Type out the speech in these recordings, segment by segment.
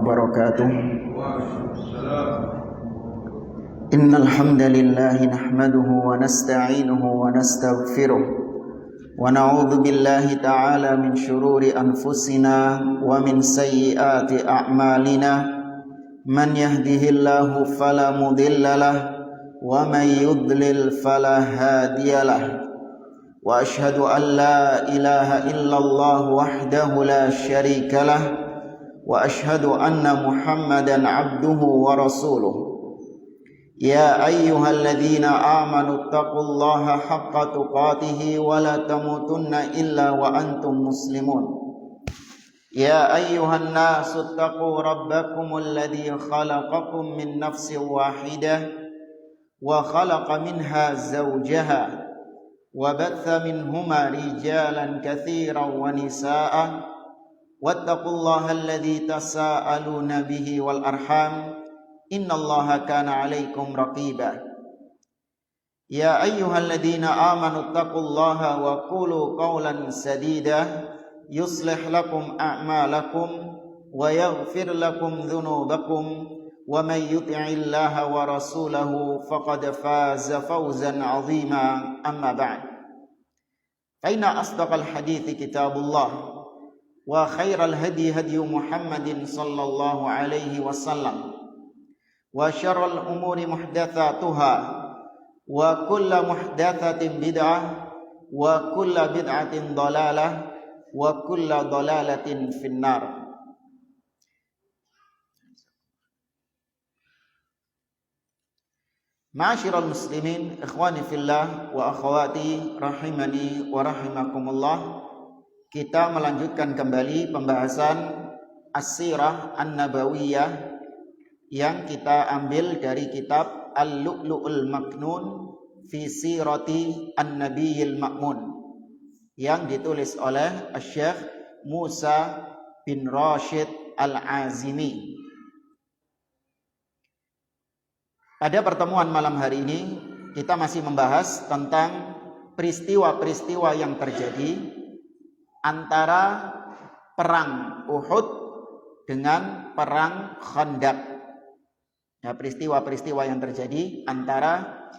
وبركاته. إن الحمد لله نحمده ونستعينه ونستغفره ونعوذ بالله تعالى من شرور أنفسنا ومن سيئات أعمالنا من يهده الله فلا مضل له ومن يضلل فلا هادي له وأشهد أن لا إله إلا الله وحده لا شريك له وأشهد أن محمدا عبده ورسوله. يا أيها الذين آمنوا اتقوا الله حق تقاته ولا تموتن إلا وأنتم مسلمون. يا أيها الناس اتقوا ربكم الذي خلقكم من نفس واحدة وخلق منها زوجها وبث منهما رجالا كثيرا ونساء واتقوا الله الذي تساءلون به والأرحام إن الله كان عليكم رقيبا. يا أيها الذين آمنوا اتقوا الله وقولوا قولا سديدا يصلح لكم أعمالكم ويغفر لكم ذنوبكم ومن يطع الله ورسوله فقد فاز فوزا عظيما. أما بعد فإن أصدق الحديث كتاب الله وخير الهدي هدي محمد صلى الله عليه وسلم وشر الأمور محدثاتها وكل محدثة بدعة وكل بدعة ضلالة وكل ضلالة في النار. Ma'asyiral muslimin, ikhwani fillah wa akhwati rahimani wa rahimakumullah. Kita melanjutkan kembali pembahasan As-Sirah An-Nabawiyah yang kita ambil dari kitab Al-Lu'lu'ul Maknun fi Sirati An-Nabiyil Ma'mun yang ditulis oleh Syekh Musa bin Rashid Al-Azimi. Pada pertemuan malam hari ini kita masih membahas tentang peristiwa-peristiwa yang terjadi antara perang Uhud dengan perang Khandaq. Ya, peristiwa-peristiwa yang terjadi antara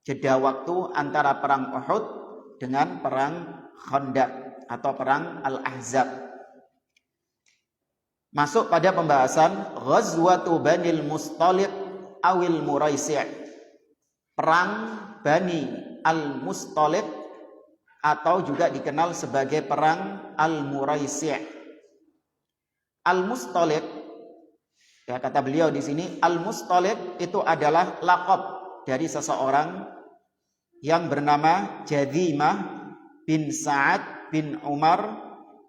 jeda waktu antara perang Uhud dengan perang Khandaq atau perang Al-Ahzab. Masuk pada pembahasan Ghazwatu Banil Mustaliq awil Muraisi', perang Bani Al-Mustaliq atau juga dikenal sebagai perang Al-Muraisi'. Al-Mustaliq, ya kata beliau di sini, Al-Mustaliq itu adalah laqab dari seseorang yang bernama Jadhimah bin Sa'ad bin Umar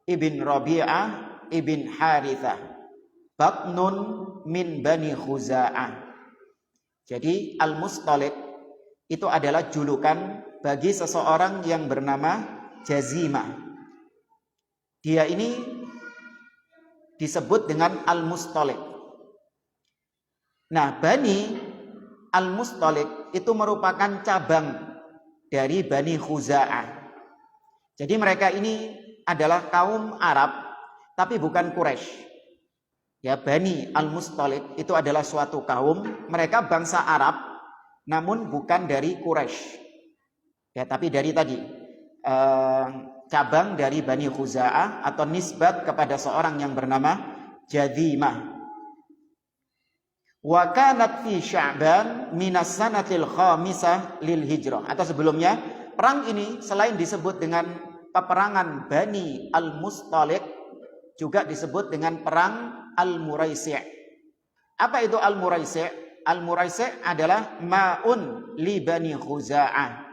ibn Rabi'ah ibn Harithah batnun min Bani Khuza'ah. Jadi Al-Mustaliq itu adalah julukan bagi seseorang yang bernama Jazimah. Dia ini disebut dengan Al-Mustaliq. Nah, Bani Al-Mustaliq itu merupakan cabang dari Bani Khuza'ah. Jadi mereka ini adalah kaum Arab tapi bukan Quraisy. Ya, Bani Al-Mustaliq itu adalah suatu kaum, mereka bangsa Arab namun bukan dari Quraisy. Ya, tapi dari tadi cabang dari Bani Khuza'ah atau nisbat kepada seorang yang bernama Jadhimah. Wa kanat fi Sya'ban minas sanatil khamisah lil hijrah. Atau sebelumnya, perang ini selain disebut dengan peperangan Bani Al-Mustaliq juga disebut dengan perang Al-Muraisi'. Apa itu Al-Muraisi'? Al-Muraisi' adalah ma'un li Bani Khuza'ah.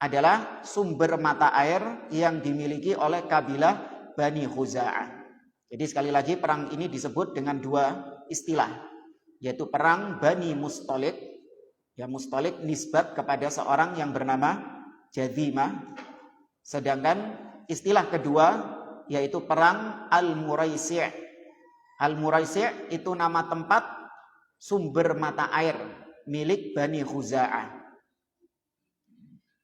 Adalah sumber mata air yang dimiliki oleh kabilah Bani Khuza'ah. Jadi sekali lagi perang ini disebut dengan dua istilah, yaitu perang Bani Mustaliq. Ya, Mustaliq nisbat kepada seorang yang bernama Jadhimah. Sedangkan istilah kedua yaitu perang Al-Muraisi'. Al-Muraisi' itu nama tempat sumber mata air milik Bani Khuza'ah.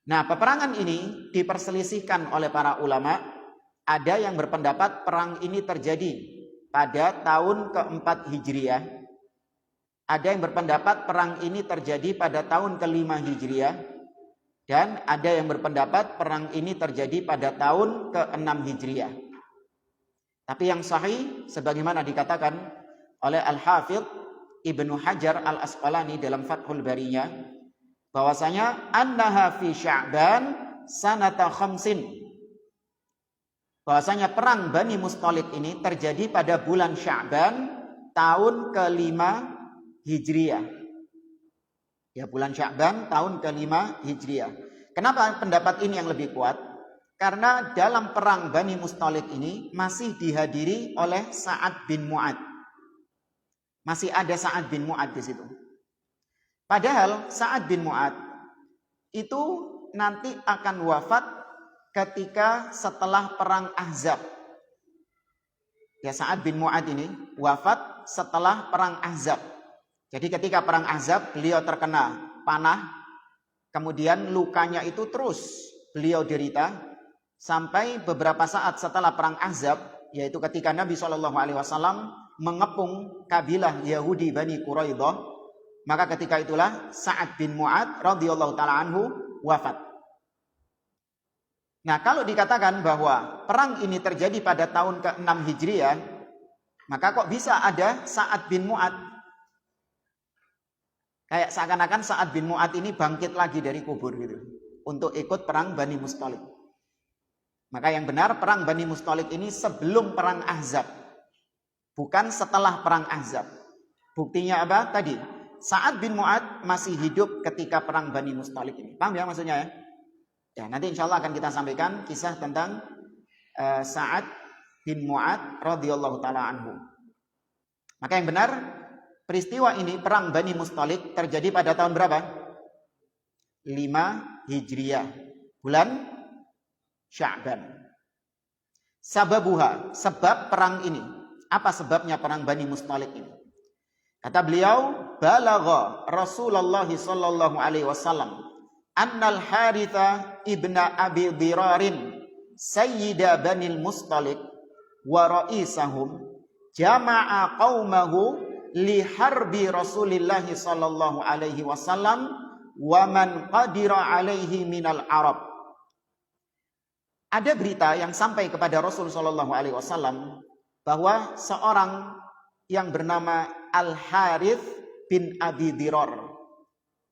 Nah, peperangan ini diperselisihkan oleh para ulama. Ada yang berpendapat perang ini terjadi pada tahun keempat Hijriah. Ada yang berpendapat perang ini terjadi pada tahun kelima Hijriah. Dan ada yang berpendapat perang ini terjadi pada tahun ke-6 Hijriah. Tapi yang sahih, sebagaimana dikatakan oleh Al-Hafidh Ibnu Hajar Al-Asqalani dalam Fathul Barinya, bahwasanya annaha fi Sya'ban sanata khamsin. Bahwasanya perang Bani Mustalik ini terjadi pada bulan Sya'ban tahun ke-5 Hijriah. Ya, bulan Sya'ban tahun ke-5 Hijriah. Kenapa pendapat ini yang lebih kuat? Karena dalam perang Bani Mustalik ini masih dihadiri oleh Sa'ad bin Mu'ad. Masih ada Sa'ad bin Mu'ad di situ. Padahal Sa'ad bin Mu'ad itu nanti akan wafat ketika setelah perang Ahzab. Ya, Sa'ad bin Mu'ad ini wafat setelah perang Ahzab. Jadi ketika perang Ahzab beliau terkena panah, kemudian lukanya itu terus beliau derita sampai beberapa saat setelah perang Ahzab, yaitu ketika Nabi SAW mengepung kabilah Yahudi Bani Quraidah, maka ketika itulah Sa'ad bin Mu'ad radhiyallahu taala anhu wafat. Nah, kalau dikatakan bahwa perang ini terjadi pada tahun ke-6 Hijriah, maka kok bisa ada Sa'ad bin Mu'ad? Kayak seakan-akan Sa'ad bin Mu'ad ini bangkit lagi dari kubur gitu, untuk ikut perang Bani Mustalik. Maka yang benar, perang Bani Mustalik ini sebelum perang Ahzab, bukan setelah perang Ahzab. Buktinya apa? Tadi, Sa'ad bin Mu'ad masih hidup ketika perang Bani Mustalik ini. Paham ya maksudnya ya? Ya, nanti insya Allah akan kita sampaikan kisah tentang Sa'ad bin Mu'ad radhiyallahu taala anhu. Maka yang benar, peristiwa ini perang Bani Mustalik terjadi pada tahun berapa? 5 Hijriah, bulan Sya'ban. Sababuha, sebab perang ini. Apa sebabnya perang Bani Mustalik ini? Kata beliau, balagha Rasulullah sallallahu alaihi wasallam annal Haritha ibna Abi Dhirarin sayyida Banil Mustalik wa raisahum jama'a qaumahu li harbi Rasulillah sallallahu alaihi wasallam wa man qadira alaihi minal Arab. Ada berita yang sampai kepada Rasul sallallahu alaihi wasallam bahwa seorang yang bernama Al-Harith bin Abi Dhirar.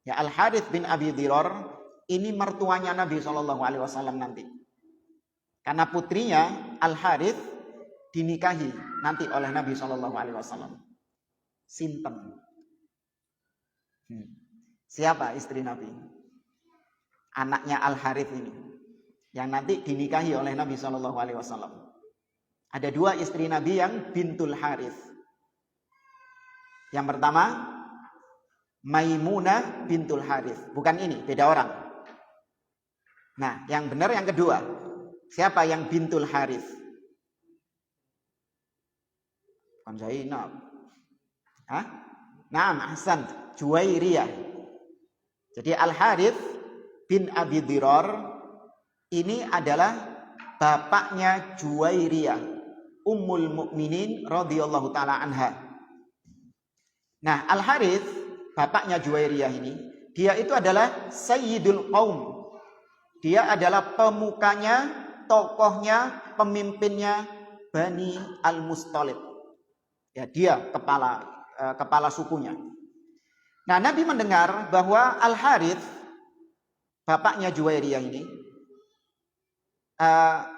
Ya, Al-Harith bin Abi Dhirar ini mertuanya Nabi SAW nanti. Karena putrinya Al-Harith dinikahi nanti oleh Nabi SAW. Sinten. Siapa istri Nabi? Anaknya Al-Harith ini, yang nanti dinikahi oleh Nabi SAW. Ada 2 istri Nabi yang bintul Harith. Yang pertama Maimunah bintul Harith. Bukan ini, beda orang. Nah, yang benar yang kedua. Siapa yang bintul Harith? Kan Zainab. Hah? Naam, ahsan. Juwairiyah. Jadi Al-Harith bin Abi Dhirar ini adalah bapaknya Juwairiyah, Ummul Mukminin radhiyallahu taala anha. Nah, Al-Harith, bapaknya Juwairiyah ini, dia itu adalah Sayyidul Qaum. Dia adalah pemukanya, tokohnya, pemimpinnya Bani Al-Mustalik. Ya, dia kepala sukunya. Nah, Nabi mendengar bahwa Al-Harith, bapaknya Juwairiyah ini,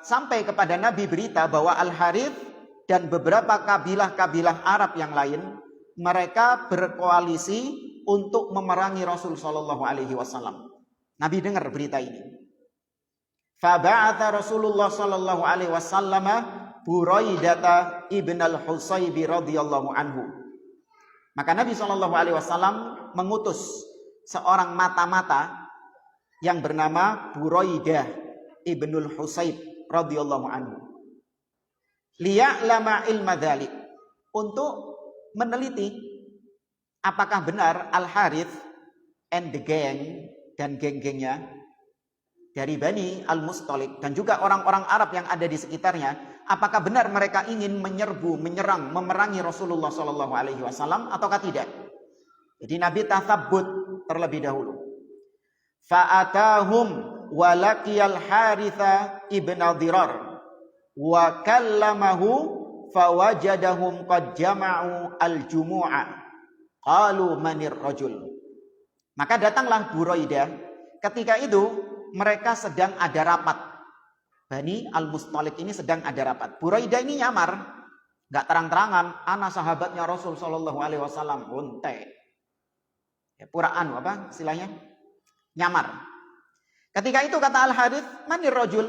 sampai kepada Nabi berita bahwa Al-Harith dan beberapa kabilah-kabilah Arab yang lain, mereka berkoalisi untuk memerangi Rasul sallallahu alaihi wasallam. Nabi dengar berita ini. Fa ba'atha Rasulullah sallallahu alaihi wasallam Buraidah ibn al-Husayb radhiyallahu anhu. Maka Nabi sallallahu alaihi wasallam mengutus seorang mata-mata yang bernama Buraidah ibn al-Husayb radhiyallahu anhu. Liya'lama ilma dzalik, untuk meneliti apakah benar Al-Harith and the gang dan geng-gengnya dari Bani Al-Mustalik dan juga orang-orang Arab yang ada di sekitarnya, apakah benar mereka ingin menyerbu, menyerang, memerangi Rasulullah Shallallahu Alaihi Wasallam ataukah tidak? Jadi Nabi tathabbut terlebih dahulu. Fa'atahum walaqiyal Haritha ibn Dirar wa kallamahu fawajadahum qad jama'u al-jumu'a qalu manir rajul. Maka datanglah Buraidah. Ketika itu mereka sedang ada rapat. Bani Al-Mustalik ini sedang ada rapat. Buraidah ini nyamar, nggak terang-terangan, ana sahabatnya Rasul Shallallahu Alaihi Wasallam, unte. Ya, puraan apa istilahnya? Nyamar. Ketika itu kata Al-Harith, manir rajul?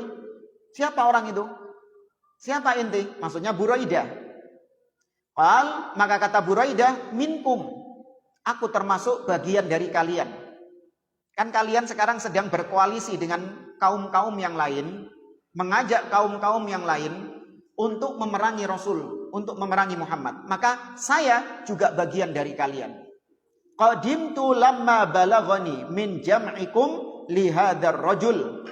Siapa orang itu? Siapa inti? Maksudnya Buraidah. Maka kata Buraidah, minkum. Aku termasuk bagian dari kalian. Kan kalian sekarang sedang berkoalisi dengan kaum-kaum yang lain, mengajak kaum-kaum yang lain untuk memerangi Rasul, untuk memerangi Muhammad. Maka saya juga bagian dari kalian. Qadimtu lamma balaghani min jam'ikum li hadzal rajul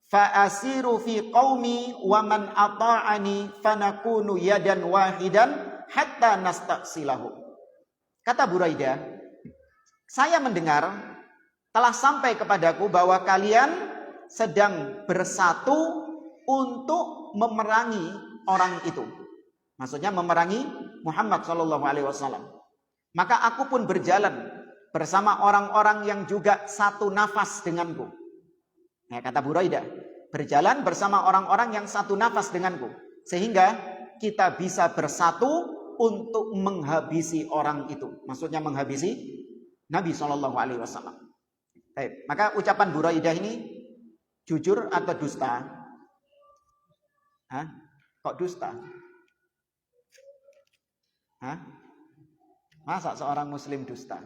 fa asiru fi qaumi wa man ata'ani fanakunu yadan wahidan hatta nastasilahu. Kata Buraidah, saya mendengar telah sampai kepadaku bahwa kalian sedang bersatu untuk memerangi orang itu. Maksudnya memerangi Muhammad sallallahu alaihi wasallam. Maka aku pun berjalan bersama orang-orang yang juga satu nafas denganku. Nah, kata Buraidah, berjalan bersama orang-orang yang satu nafas denganku. Sehingga kita bisa bersatu untuk menghabisi orang itu. Maksudnya menghabisi Nabi SAW. Baik, maka ucapan Buraidah ini jujur atau dusta? Hah? Kok dusta? Hah? Masa seorang muslim dusta?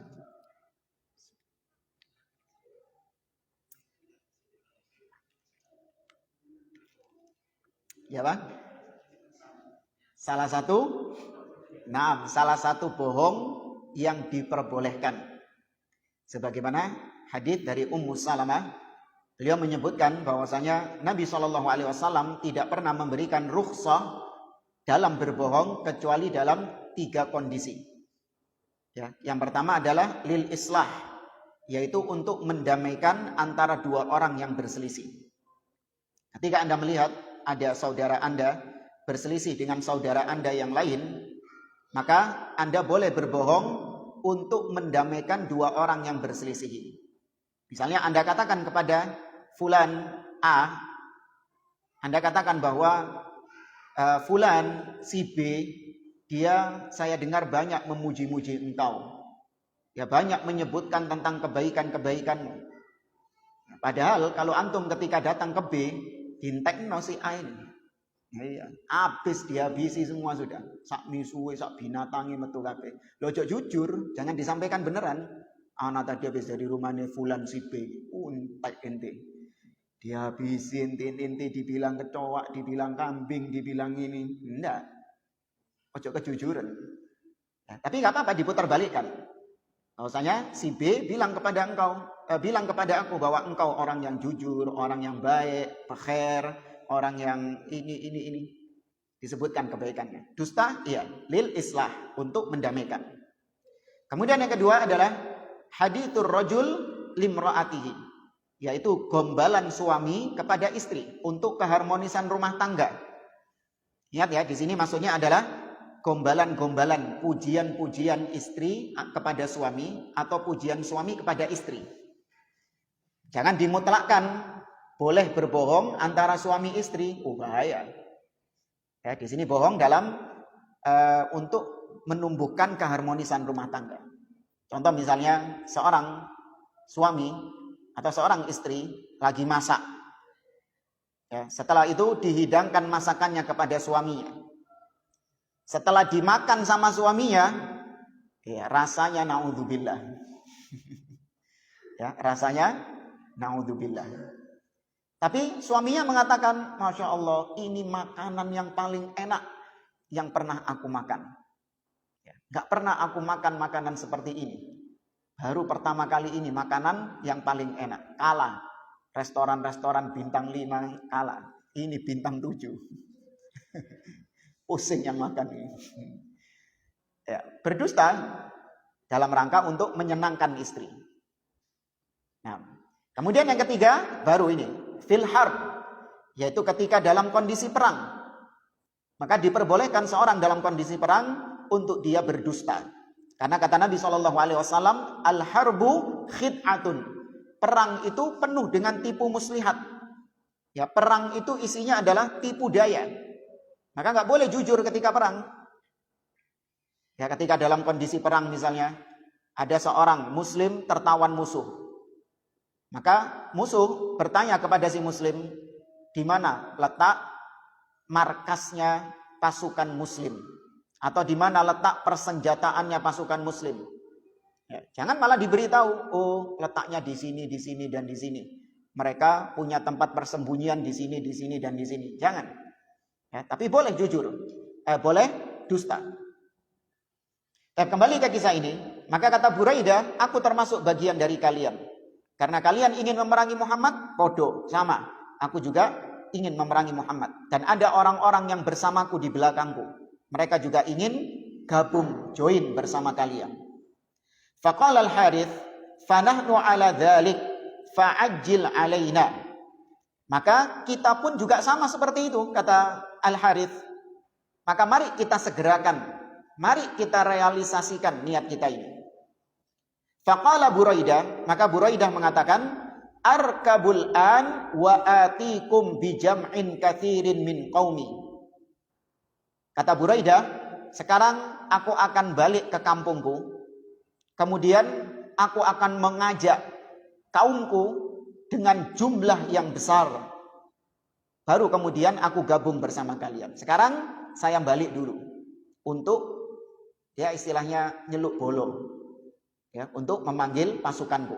Ya Bang? Salah satu bohong yang diperbolehkan. Sebagaimana hadits dari Ummu Salamah, beliau menyebutkan bahwasanya Nabi SAW tidak pernah memberikan rukhsah dalam berbohong kecuali dalam 3 kondisi. Ya, yang pertama adalah lil islah, yaitu untuk mendamaikan antara 2 orang yang berselisih. Ketika Anda melihat ada saudara Anda berselisih dengan saudara Anda yang lain, maka Anda boleh berbohong untuk mendamaikan 2 orang yang berselisih. Misalnya Anda katakan kepada fulan A, Anda katakan bahwa fulan si B, dia saya dengar banyak memuji-muji engkau. Ya, banyak menyebutkan tentang kebaikan-kebaikanmu. Padahal kalau antum ketika datang ke B, dintekno si A ini. Ya, habis dihabisi semua sudah. Sak misuwe, sak binatangi metu kabeh. Lho ojo jujur, jangan disampaikan beneran. Anak tadi habis dari rumahnya fulan si B, untek ente. Dihabisin, inti dibilang kecoak, dibilang kambing, dibilang ini. Enggak. Ojo kejujuran. Ya, tapi nggak apa-apa, diputar balikkan. Bahwasanya si B bilang kepada aku bahwa engkau orang yang jujur, orang yang baik, fakir, orang yang ini. Disebutkan kebaikannya. Dusta, iya, lil islah, untuk mendamaikan. Kemudian yang kedua adalah hadithur rajul limra'atihi, yaitu gombalan suami kepada istri untuk keharmonisan rumah tangga. Ingat ya, di sini maksudnya adalah gombalan-gombalan, pujian-pujian istri kepada suami atau pujian suami kepada istri. Jangan dimutlakkan boleh berbohong antara suami istri, bahaya. Ya, di sini bohong dalam untuk menumbuhkan keharmonisan rumah tangga. Contoh misalnya seorang suami atau seorang istri lagi masak. Ya, setelah itu dihidangkan masakannya kepada suaminya. Setelah dimakan sama suaminya, ya, rasanya naudzubillah. Ya, rasanya naudzubillah. Tapi suaminya mengatakan, Masya Allah, ini makanan yang paling enak yang pernah aku makan. Ya, gak pernah aku makan makanan seperti ini. Baru pertama kali ini makanan yang paling enak. Kalah. Restoran-restoran bintang 5 kalah. Ini bintang 7. Pusing yang makan ini. Ya, berdusta dalam rangka untuk menyenangkan istri. Nah, kemudian yang ketiga baru ini, fil harb, yaitu ketika dalam kondisi perang. Maka diperbolehkan seorang dalam kondisi perang untuk dia berdusta. Karena kata Nabi SAW, al-harbu khid'atun. Perang itu penuh dengan tipu muslihat. Ya, perang itu isinya adalah tipu daya. Maka nggak boleh jujur ketika perang. Ya, ketika dalam kondisi perang misalnya, ada seorang muslim tertawan musuh. Maka musuh bertanya kepada si muslim, di mana letak markasnya pasukan muslim? Atau di mana letak persenjataannya pasukan muslim? Ya, jangan malah diberitahu, oh letaknya di sini, dan di sini. Mereka punya tempat persembunyian di sini, dan di sini. Jangan. Ya, tapi boleh jujur, boleh dusta. Dan kembali ke kisah ini, maka kata Buraidah, aku termasuk bagian dari kalian. Karena kalian ingin memerangi Muhammad, bodoh, sama. Aku juga ingin memerangi Muhammad. Dan ada orang-orang yang bersamaku di belakangku. Mereka juga ingin gabung, join bersama kalian. Faqala al-Harith, fanahnu ala dhalik, fa'ajjil alaina. Maka kita pun juga sama seperti itu, kata Al-Harith. Maka mari kita segerakan. Mari kita realisasikan niat kita ini. Faqala Buraidah, maka Buraidah mengatakan, arkabul an wa atikum bijam'in kathirin min qaumi. Kata Buraidah, sekarang aku akan balik ke kampungku. Kemudian aku akan mengajak kaumku dengan jumlah yang besar. Baru kemudian aku gabung bersama kalian. Sekarang saya balik dulu untuk ya istilahnya nyeluk bolo, ya, untuk memanggil pasukanku.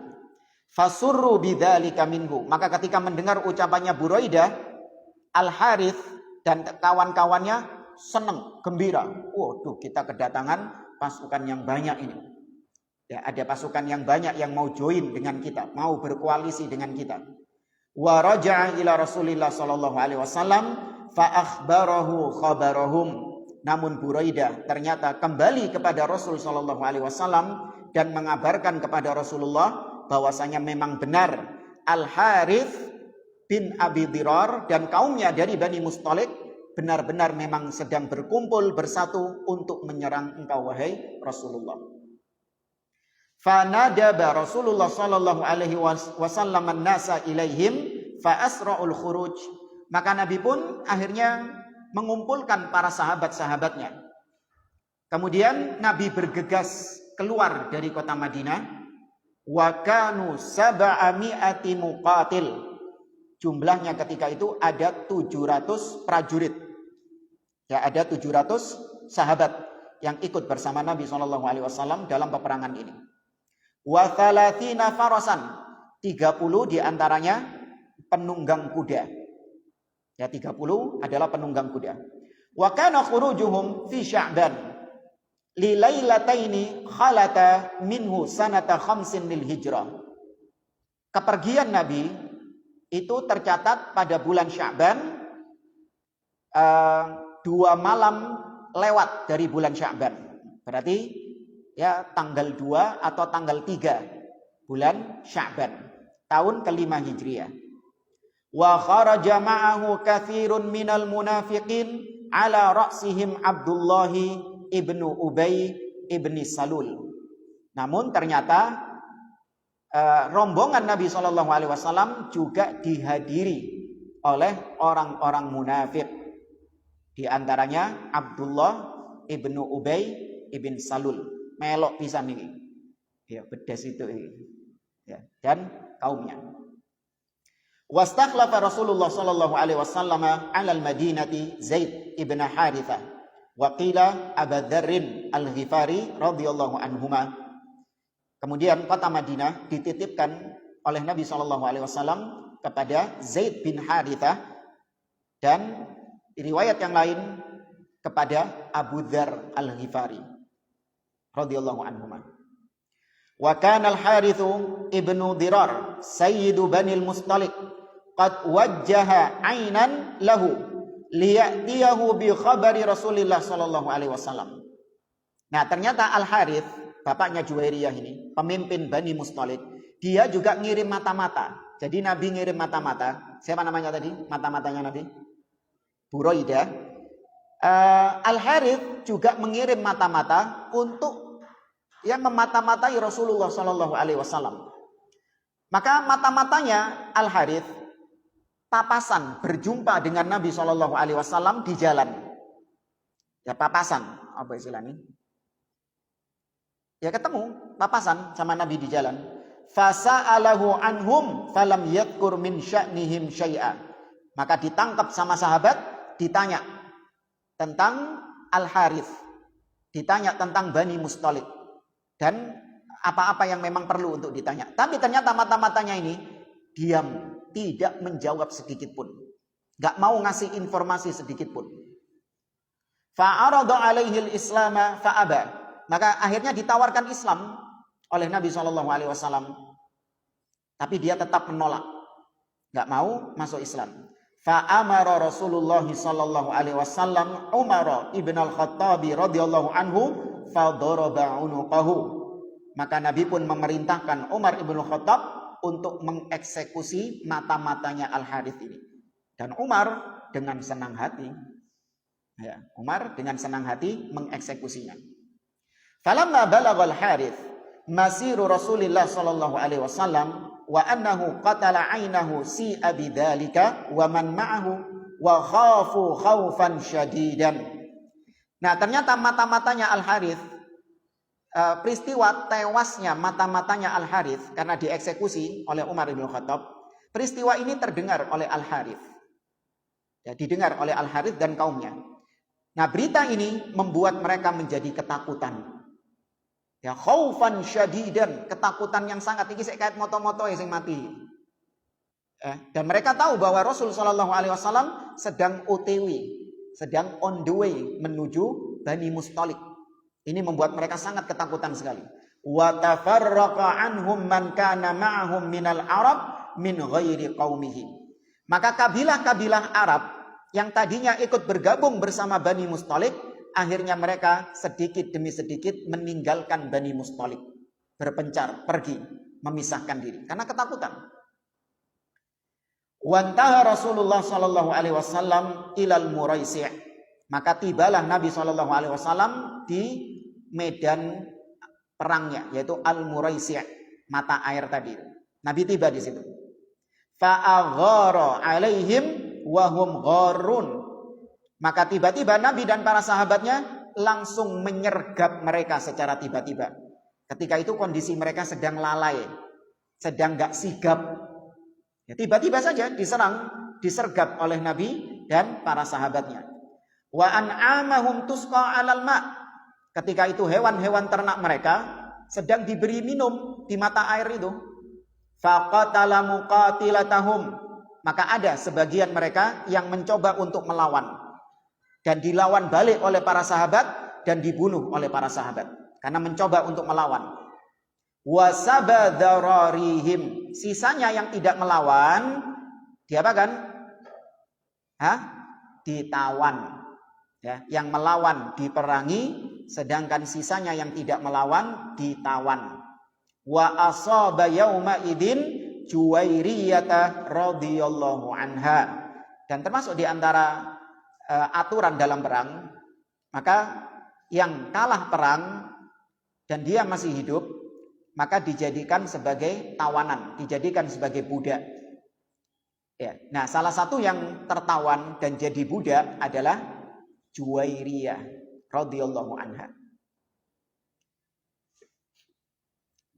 Fasurru bidzalika minhu. Maka ketika mendengar ucapannya Buraidah, Al-Harith dan kawan-kawannya senang, gembira. Waduh, kita kedatangan pasukan yang banyak ini. Ya, ada pasukan yang banyak yang mau join dengan kita, mau berkoalisi dengan kita. Wa raja'a ila Rasulillah sallallahu alaihi wasallam fa akhbarahu khabarahum. Namun Buraidah ternyata kembali kepada Rasul sallallahu alaihi wasallam dan mengabarkan kepada Rasulullah bahwasanya memang benar Al-Harith bin Abi Dirar dan kaumnya dari Bani Mustalik benar-benar memang sedang berkumpul bersatu untuk menyerang engkau wahai Rasulullah. Fanadaba Rasulullah sallallahu alaihi wasallam an-nasa ilaihim fa asra'ul khuruj. Maka Nabi pun akhirnya mengumpulkan para sahabat-sahabatnya. Kemudian Nabi bergegas keluar dari kota Madinah. Wa kanu sab'ami'ati muqatil. Jumlahnya ketika itu ada 700 prajurit. Ya, ada 700 sahabat yang ikut bersama Nabi SAW dalam peperangan ini. Wa thalathina farasan. 30 diantaranya penunggang kuda. Ya, 30 adalah penunggang kuda. Wa kana khurujuhum fi Sya'ban li lailataini khalata minhu sanata khamsin lil hijrah. Kepergian Nabi itu tercatat pada bulan Sya'ban, 2 malam lewat dari bulan Sya'ban. Berarti ya tanggal 2 atau tanggal 3 bulan Sya'ban tahun ke-5 Hijriah. Wa kharaja ma'ahu katsirun minal munafiqin ala ra'sihim Abdullah ibnu Ubay ibni Salul. Namun ternyata rombongan Nabi SAW juga dihadiri oleh orang-orang munafik. Di antaranya Abdullah ibnu Ubay ibn Salul. Melok pisan ini. Ya, bedes itu ini. Ya, dan kaumnya. Wastakhlafa Rasulullah sallallahu alaihi wasallam 'ala al-Madinati Zaid ibn Harithah wa qila Abu Dzarr al-Ghifari radhiyallahu anhuma. Kemudian kota Madinah dititipkan oleh Nabi sallallahu alaihi wasallam kepada Zaid bin Harithah dan di riwayat yang lain kepada Abu Dzarr al-Ghifari radhiyallahu anhuma. Wa kana al-Harithu ibnu Dirar sayyidu Bani al-Mustalik qad wajjaha 'ainan lahu liya'tiyahu bi khabari Rasulillah sallallahu alaihi wasallam. Nah, ternyata Al-Harith, bapaknya Juwairiyah ini, pemimpin Bani Mustalik, dia juga ngirim mata-mata. Jadi Nabi ngirim mata-mata. Siapa namanya tadi? Mata-matanya Nabi? Buraidah. Al-Harith juga mengirim mata-mata untuk yang memata-matai Rasulullah sallallahu alaihi wasallam. Maka mata-matanya Al-Harith papasan berjumpa dengan Nabi sallallahu alaihi wasallam di jalan. Ya papasan, apa istilahnya? Ya ketemu, papasan sama Nabi di jalan. Fasa'alahu anhum falam yadhkur min sya'nihim syai'a. Maka ditangkap sama sahabat, ditanya tentang Al-Harith, ditanya tentang Bani Mustalik, dan apa-apa yang memang perlu untuk ditanya. Tapi ternyata mata-matanya ini diam, tidak menjawab sedikit pun, gak mau ngasih informasi sedikit pun. Fa'arada alaihi al-islama fa'aba. Maka akhirnya ditawarkan Islam oleh Nabi SAW, tapi dia tetap menolak, gak mau masuk Islam. Fa'amara Rasulullah SAW Umar ibn al-Khattabi radhiyallahu anhu fadaraba unuqahu. Maka Nabi pun memerintahkan Umar ibn al-Khattab untuk mengeksekusi mata-matanya Al-Harith ini. Dan Umar dengan senang hati, ya, Umar dengan senang hati mengeksekusinya. Falamma balagha Al-Harith masiru Rasulillah sallallahu alaihi wasallam wa annahu qatala ainahu si'a bidzalika wa man ma'ahu wa khafu khaufan syadidan. Nah, ternyata mata-matanya Al-Harith, peristiwa tewasnya mata-matanya Al-Harith karena dieksekusi oleh Umar bin Khattab, peristiwa ini terdengar oleh Al-Harith. Ya, didengar oleh Al-Harith dan kaumnya. Nah, berita ini membuat mereka menjadi ketakutan. Ya, khaufan syadidan, ketakutan yang sangat tinggi, kayak moto-moto yang mati. Dan mereka tahu bahwa Rasul sallallahu alaihi wasallam sedang OTW, sedang on the way menuju Bani Mustalik. Ini membuat mereka sangat ketakutan sekali. Wa tafarraqa anhum man kana ma'ahum minal Arab min ghairi qaumihim. Maka kabilah-kabilah Arab yang tadinya ikut bergabung bersama Bani Mustalik, akhirnya mereka sedikit demi sedikit meninggalkan Bani Mustalik, berpencar, pergi, memisahkan diri karena ketakutan. Wantaha Rasulullah sallallahu alaihi wasallam ilal Muraisi'. Maka tibalah Nabi sallallahu alaihi wasallam di medan perangnya, yaitu Al-Muraisi', mata air tadi. Nabi tiba di situ. Fa'aghara alaihim wa hum gharun. Maka tiba-tiba Nabi dan para sahabatnya langsung menyergap mereka secara tiba-tiba. Ketika itu kondisi mereka sedang lalai, sedang gak sigap. Ya, tiba-tiba saja disergap oleh Nabi dan para sahabatnya. Wa an'amahum tusqa 'alal ma'. Ketika itu hewan-hewan ternak mereka sedang diberi minum di mata air itu. Faqatala muqatilatahum. Maka ada sebagian mereka yang mencoba untuk melawan, dan dilawan balik oleh para sahabat dan dibunuh oleh para sahabat karena mencoba untuk melawan. Wasabadhararihim. Sisanya yang tidak melawan diapakan? Ditawan. Ya, yang melawan diperangi, sedangkan sisanya yang tidak melawan ditawan. Wa asaba yauma idzin Juwairiyah radhiyallahu anha. Dan termasuk di antara aturan dalam perang, maka yang kalah perang dan dia masih hidup, maka dijadikan sebagai tawanan, dijadikan sebagai budak. Ya. Nah, salah satu yang tertawan dan jadi budak adalah Juwairiyah radhiyallahu anha.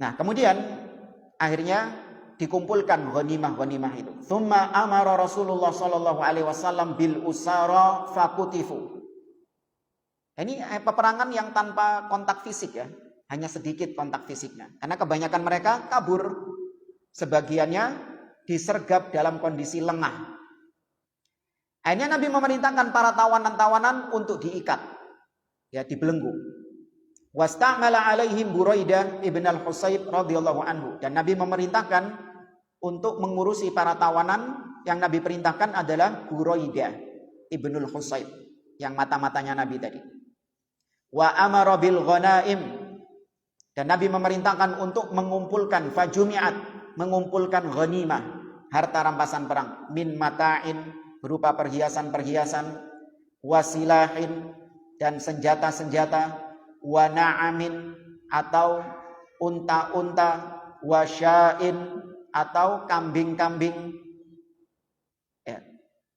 Nah, kemudian akhirnya dikumpulkan ghanimah-ghanimah itu. Tsumma amara Rasulullah sallallahu alaihi wasallam bil usara fakutifu. Ini peperangan yang tanpa kontak fisik ya, hanya sedikit kontak fisiknya. Karena kebanyakan mereka kabur, sebagiannya disergap dalam kondisi lengah. Akhirnya Nabi memerintahkan para tawanan-tawanan untuk diikat, ya, dibelenggu. Wasta'mala alaihim Buraidah ibn al-Husayb radhiyallahu anhu. Dan Nabi memerintahkan untuk mengurusi para tawanan. Yang Nabi perintahkan adalah Buraidah ibnul Husayb, yang mata-matanya Nabi tadi. Wa amara bil ghanaim, dan Nabi memerintahkan untuk mengumpulkan fajumi'at, mengumpulkan ghanimah, harta rampasan perang, min mata'in, berupa perhiasan-perhiasan, wasilahin, dan senjata-senjata, wa na'amin, atau unta-unta, wasya'in, atau kambing-kambing. Ya.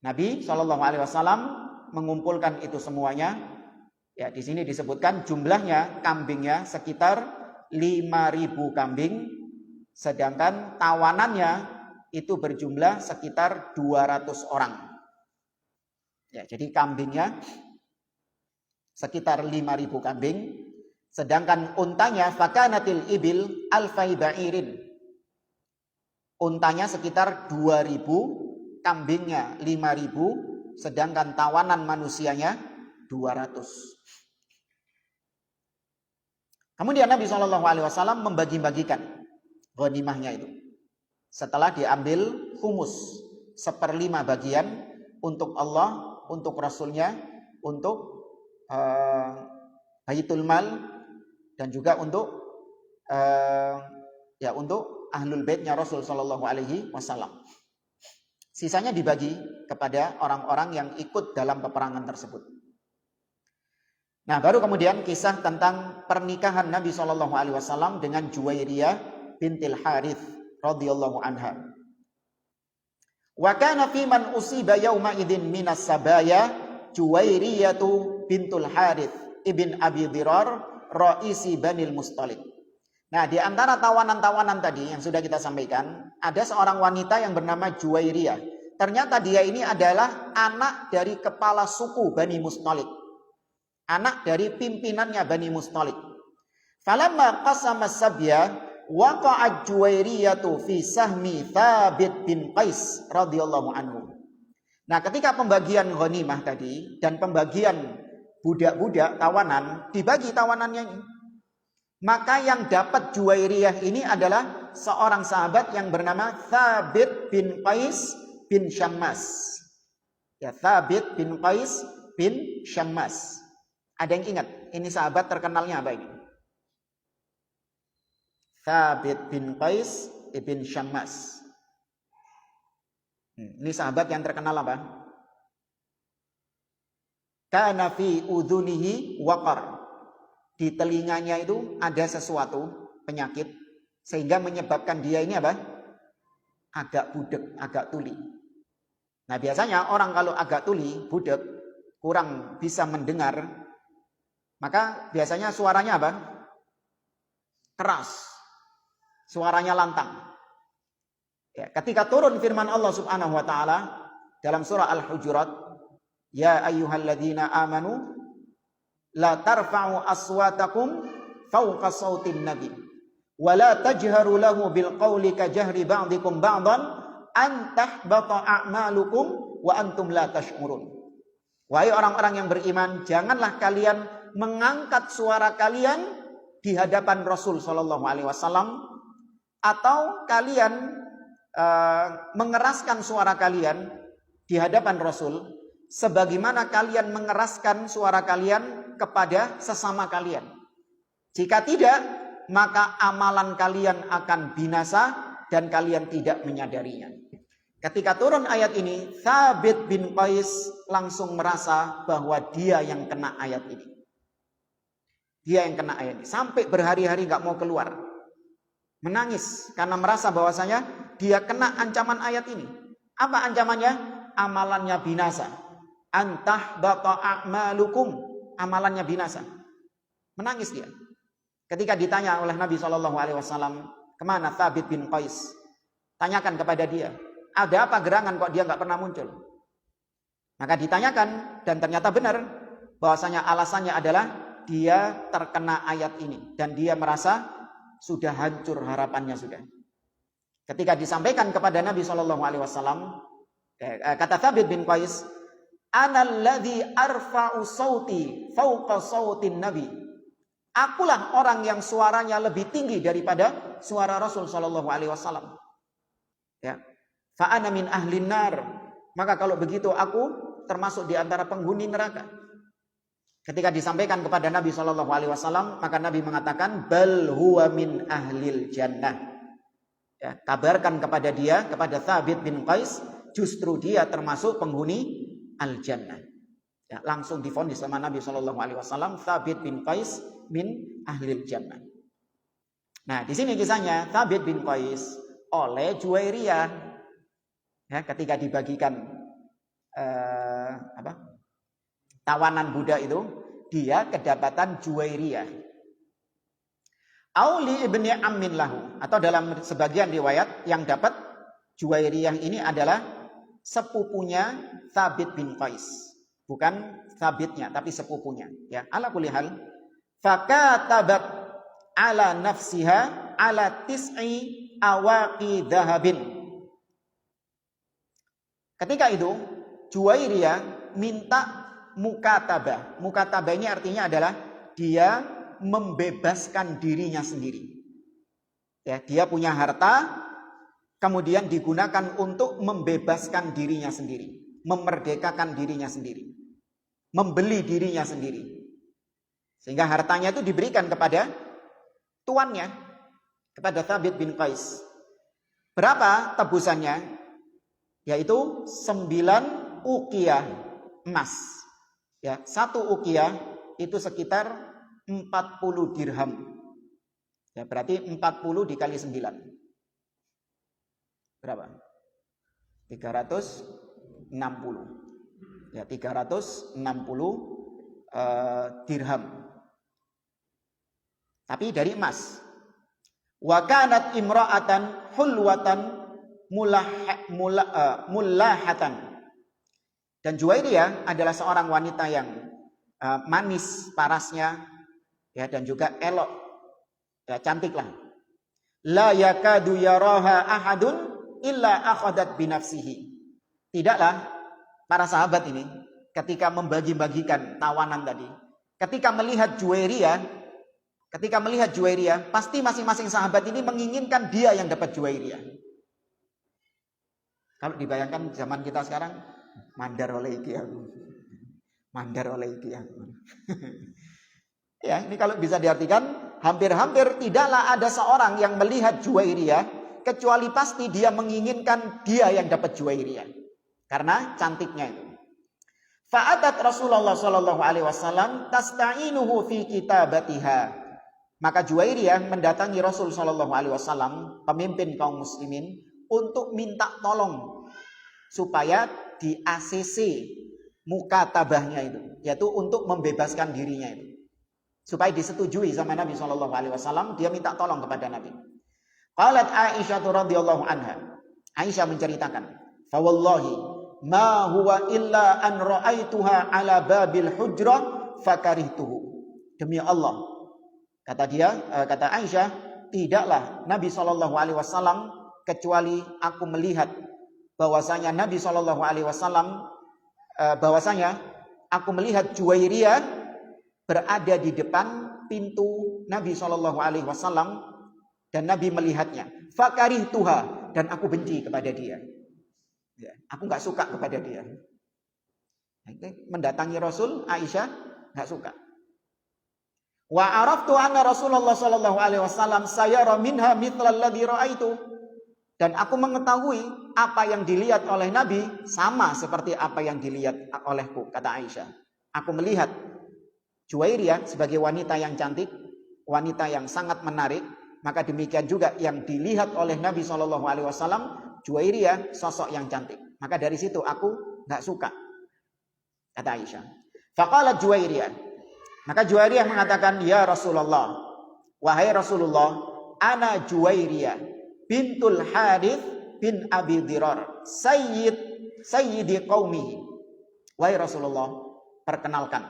Nabi SAW mengumpulkan itu semuanya. Ya, di sini disebutkan jumlahnya kambingnya sekitar 5.000 kambing, sedangkan tawanannya itu berjumlah sekitar 200 orang. Ya, jadi kambingnya sekitar 5.000 kambing, sedangkan untanya fakanatil ibil alfai ba'irin. Untanya sekitar 2.000, kambingnya 5.000, sedangkan tawanan manusianya 200. Kemudian Nabi SAW membagi-bagikan ghanimahnya itu. Setelah diambil humus, 1/5 bagian untuk Allah, untuk Rasulnya, untuk Baitul Mal, dan juga untuk untuk ahlul baitnya Rasul SAW. Sisanya dibagi kepada orang-orang yang ikut dalam peperangan tersebut. Nah, baru kemudian kisah tentang pernikahan Nabi SAW dengan Juwairiyah bintil Harith radhiyallahu anha. Wa kana fi man usiba yauma idzin minas sabaya Juwairiyatu bintul Harith ibn Abi Dirar raisi Banil Mustalik. Nah, di antara tawanan-tawanan tadi yang sudah kita sampaikan, ada seorang wanita yang bernama Juwairiyah. Ternyata dia ini adalah anak dari kepala suku Bani Mustalik. Anak dari pimpinannya Bani Mustalik. Falamma qasama sabya waqa'at Juwairiyatu fi sahmi Thabit bin Qais radhiyallahu anhu. Nah, ketika pembagian ghanimah tadi dan pembagian budak-budak tawanan, dibagi tawanannya ini. Maka yang dapat Juwairiyah ini adalah seorang sahabat yang bernama Thabit bin Qais bin Syammas. Ya, Thabit bin Qais bin Syammas. Ada yang ingat? Ini sahabat terkenalnya apa ini? Thabit bin Qais bin Syammas. Ini sahabat yang terkenal apa? Kana fi udhunihi waqar. Di telinganya itu ada sesuatu, penyakit, sehingga menyebabkan dia ini apa? Agak budek, agak tuli. Nah, biasanya orang kalau agak tuli, budek, kurang bisa mendengar, maka biasanya suaranya apa? Keras. Suaranya lantang. Ya, ketika turun firman Allah Subhanahu wa taala dalam surah Al-Hujurat, ya ayyuhalladzina amanu la tarfa'u aswatakum fawqa sautin nabi wa la tajharu lahu bil qawli ka jahri ba'dikum ba'dan an tahbata a'malukum wa antum la tash'urun. Wahai orang-orang yang beriman, janganlah kalian mengangkat suara kalian di hadapan Rasul SAW, atau kalian mengeraskan suara kalian di hadapan Rasul sebagaimana kalian mengeraskan suara kalian kepada sesama kalian. Jika tidak, maka amalan kalian akan binasa dan kalian tidak menyadarinya. Ketika turun ayat ini, Thabit bin Qais langsung merasa bahwa dia yang kena ayat ini. Dia yang kena ayat ini. Sampai berhari-hari gak mau keluar. Menangis karena merasa bahwasanya dia kena ancaman ayat ini. Apa ancamannya? Amalannya binasa. Antah bata a'malukum. Amalannya binasa. Menangis dia. Ketika ditanya oleh Nabi SAW, kemana Thabit bin Qais? Tanyakan kepada dia. Ada apa gerangan kok dia gak pernah muncul? Maka ditanyakan dan ternyata benar bahwasanya alasannya adalah dia terkena ayat ini dan dia merasa sudah hancur harapannya sudah. Ketika disampaikan kepada Nabi SAW, kata Thabit bin Qais, analladzi arfa'u sauti fauqa sautin nabi. Akulah orang yang suaranya lebih tinggi daripada suara Rasul SAW. Ya. Fa ana min ahlin nar. Maka kalau begitu aku termasuk di antara penghuni neraka. Ketika disampaikan kepada Nabi SAW, maka Nabi mengatakan, bal huwa min ahlil jannah. Ya, kabarkan kepada dia, kepada Thabit bin Qais, justru dia termasuk penghuni al-jannah. Ya, langsung divonis sama Nabi SAW, Thabit bin Qais min ahlil jannah. Nah, di sini kisahnya Thabit bin Qais oleh Juwairiyah. Ya, ketika dibagikan tawanan budak itu, dia kedapatan Juwairiyah. Auli ibni ammin lahu, atau dalam sebagian riwayat yang dapat Juwairiyah ini adalah sepupunya Thabit bin Qais. Bukan Thabitnya, tapi sepupunya. Ya, ala kulli hal, fakatabat ala nafsiha ala tis'i awaqi dhahabin. Ketika itu Juwairiyah minta mukatabah. Mukatabah ini artinya adalah dia membebaskan dirinya sendiri. Ya, dia punya harta kemudian digunakan untuk membebaskan dirinya sendiri, memerdekakan dirinya sendiri, membeli dirinya sendiri. Sehingga hartanya itu diberikan kepada tuannya, kepada Thabit bin Qais. Berapa tebusannya? Yaitu 9 uqiyah emas. Ya, 1 uqiyah itu sekitar 40 dirham. Ya, berarti 40 dikali 9. Berapa? 360. Ya, 360 dirham. Tapi dari emas. Wa kanat imra'atan hulwatan mulahatan. Dan Juwairiyah adalah seorang wanita yang manis parasnya, ya, dan juga elok, ya, cantiklah. La yakadu yaraha ahadun illa akhadat binafsihi. Tidaklah para sahabat ini ketika membagi-bagikan tawanan tadi, ketika melihat Juwairiyah, pasti masing-masing sahabat ini menginginkan dia yang dapat Juwairiyah. Kalau dibayangkan zaman kita sekarang, mandar oleh iki aku. Mandar oleh iki aku. Ya, ini kalau bisa diartikan, hampir-hampir tidaklah ada seorang yang melihat Juwairiyah kecuali pasti dia menginginkan dia yang dapat Juwairiyah karena cantiknya itu. Fa'atat Rasulullah sallallahu alaihi wasallam tasta'inuhu fi kitabatiha. Maka Juwairiyah mendatangi Rasul sallallahu alaihi wasallam, pemimpin kaum muslimin, untuk minta tolong supaya di ACC mukatabahnya itu, yaitu untuk membebaskan dirinya itu, supaya disetujui sama Nabi SAW. Dia minta tolong kepada Nabi. Qalat Aisyah radhiyallahu anha. Aisyah menceritakan, fa wallahi ma huwa illa an ra'aituha ala babil hujrah fakarihtuhu. Demi Allah, kata Aisyah, tidaklah Nabi SAW kecuali aku melihat bahwasanya Nabi SAW bahwasanya aku melihat Juwairiyah berada di depan pintu Nabi SAW dan Nabi melihatnya. Fakarihtuha, dan aku benci kepada dia. Ya, aku nggak suka kepada dia. Mendatangi Rasul, Aisyah nggak suka. Wa araftu anna Rasulullah SAW sayara minha mithla alladhi ra'aitu. Dan aku mengetahui apa yang dilihat oleh Nabi sama seperti apa yang dilihat olehku, kata Aisyah. Aku melihat Juwairiyah sebagai wanita yang cantik, wanita yang sangat menarik, maka demikian juga yang dilihat oleh Nabi SAW, Juwairiyah sosok yang cantik. Maka dari situ aku nggak suka, kata Aisyah. Faqalat Juwairiyah. Maka Juwairiyah mengatakan, ya Rasulullah, wahai Rasulullah, ana Juwairiyah bintul Harith bin Abi Dirar, sayyidi qaumihi. Wahai Rasulullah, perkenalkan,